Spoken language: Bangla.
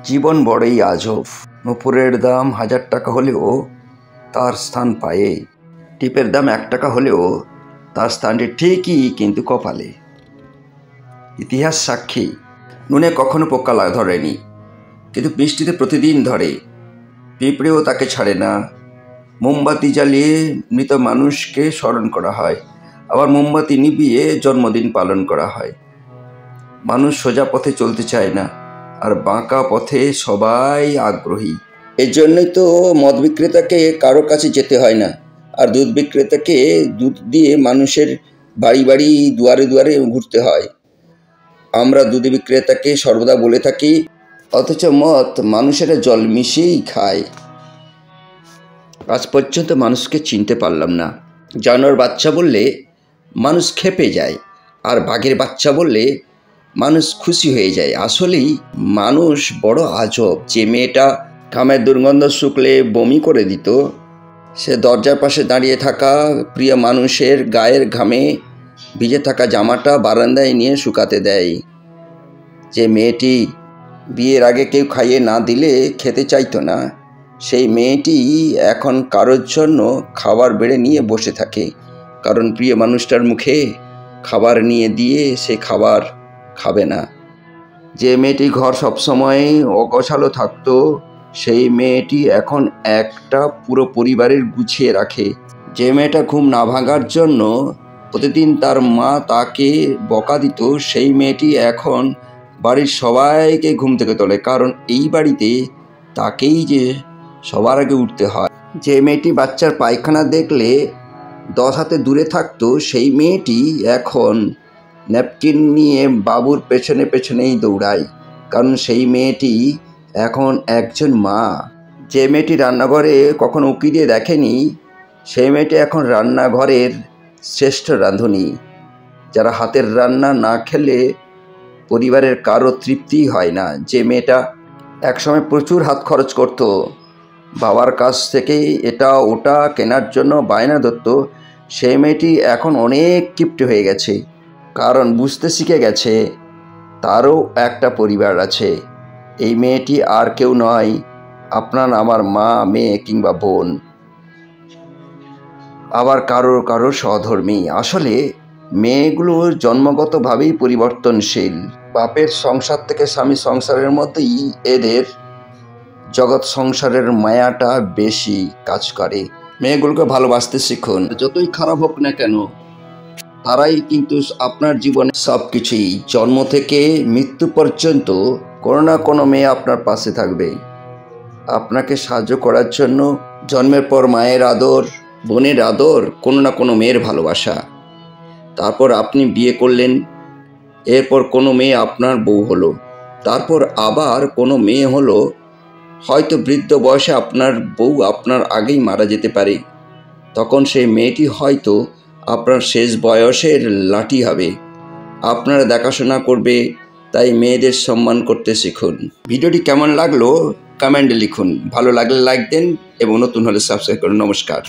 জীবন বড়ই আজব। নুপুরের দাম 1000 টাকা হলেও তার স্থান পায়ে, টিপের দাম 1 টাকা হলেও তার স্থানটি ঠিকই কিন্তু কপালে। ইতিহাস সাক্ষী, নুনে কখনো পোকা ধরেনি, কিন্তু বৃষ্টিতে প্রতিদিন ধরে। পিঁপড়েও তাকে ছাড়ে না। মোমবাতি জ্বালিয়ে মৃত মানুষকে স্মরণ করা হয়, আবার মোমবাতি নিভিয়ে জন্মদিন পালন করা হয়। মানুষ সোজা পথে চলতে চায় না, আর বাঁকা পথে সবাই আগ্রহী। এর জন্যই তো মদ বিক্রেতাকে কারো কাছে যেতে হয় না, আর দুধ বিক্রেতাকে দুধ দিয়ে মানুষের বাড়ি বাড়ি দুয়ারে দুয়ারে ঘুরতে হয়। আমরা দুধ বিক্রেতাকে সর্বদা বলে থাকি, অথচ মদ মানুষেরা জল মিশিয়েই খায়। আজ পর্যন্ত মানুষকে চিনতে পারলাম না। জানোয়ার বাচ্চা বললে মানুষ ক্ষেপে যায়, আর বাঘের বাচ্চা বললে মানুষ খুশি হয়ে যায়। আসলেই মানুষ বড় আজব। যে মেয়েটা ঘামের দুর্গন্ধ শুকলে বমি করে দিত, সে দরজার পাশে দাঁড়িয়ে থাকা প্রিয় মানুষের গায়ের ঘামে ভিজে থাকা জামাটা বারান্দায় নিয়ে শুকাতে দেয়। যে মেয়েটি বিয়ের আগে কেউ খাইয়ে না দিলে খেতে চাইতো না, সেই মেয়েটি এখন কারোর জন্য খাবার বেড়ে নিয়ে বসে থাকে, কারণ প্রিয় মানুষটার মুখে খাবার নিয়ে দিয়ে সে খাবার খাবে না। যে মেয়েটি ঘর সবসময় অগোছালো থাকতো, সেই মেয়েটি এখন একটা পুরো পরিবারের গুছিয়ে রাখে। যে মেয়েটা ঘুম না ভাঙার জন্য প্রতিদিন তার মা তাকে বকা দিত, সেই মেয়েটি এখন বাড়ির সবাইকে ঘুম থেকে তোলে, কারণ এই বাড়িতে তাকেই যে সবার আগে উঠতে হয়। যে মেয়েটি বাচ্চার পায়খানা দেখলে 10 হাতে দূরে থাকতো, সেই মেয়েটি এখন ন্যাপকিন নিয়ে বাবুর পেছনে পেছনেই দৌড়ায়, কারণ সেই মেয়েটি এখন একজন মা। যে মেয়েটি রান্নাঘরে কখনো উঁকি দিয়ে দেখেনি, সেই মেয়েটি এখন রান্নাঘরের শ্রেষ্ঠ রাঁধুনি। যারা হাতের রান্না না খেলে পরিবারের কারো তৃপ্তি হয় না। যে মেয়েটা একসময় প্রচুর হাত খরচ করত, বাবার কাছ থেকে এটা ওটা কেনার জন্য বায়না ধরত, সেই মেয়েটি এখন অনেক কিপ্টে হয়ে গেছে, কারণ বুঝতে শিখে গেছে তারও একটা পরিবার আছে। এই মেয়েটি আর কেউ নয়, আপনার আমার মা, মেয়ে কিংবা বোন, আবার কারোর সহধর্মী। আসলে মেয়েগুলো জন্মগতভাবেই পরিবর্তনশীল। বাপের সংসার থেকে স্বামী সংসারের মধ্যেই এদের জগৎ সংসারের মায়াটা বেশি কাজ করে। মেয়েগুলোকে ভালোবাসতে শিখুন। যতই খারাপ হোক না কেন, তারাই কিন্তু আপনার জীবনে সব কিছুই। জন্ম থেকে মৃত্যু পর্যন্ত কোনো না কোনো মেয়ে আপনার পাশে থাকবে, আপনাকে সাহায্য করার জন্য। জন্মের পর মায়ের আদর, বোনের আদর, কোনো না কোনো মেয়ের ভালোবাসা। তারপর আপনি বিয়ে করলেন, এরপর কোনো মেয়ে আপনার বউ হলো, তারপর আবার কোনো মেয়ে হলো। হয়তো বৃদ্ধ বয়সে আপনার বউ আপনার আগেই মারা যেতে পারে, তখন সেই মেয়েটি হয়তো আপনার শেষ বয়সের লাঠি হবে, আপনারা দেখাশোনা করবে। তাই মেয়েদের সম্মান করতে শিখুন। ভিডিওটি কেমন লাগলো কমেন্টে লিখুন। ভালো লাগলে লাইক দেন এবং নতুন হলে সাবস্ক্রাইব করুন। নমস্কার।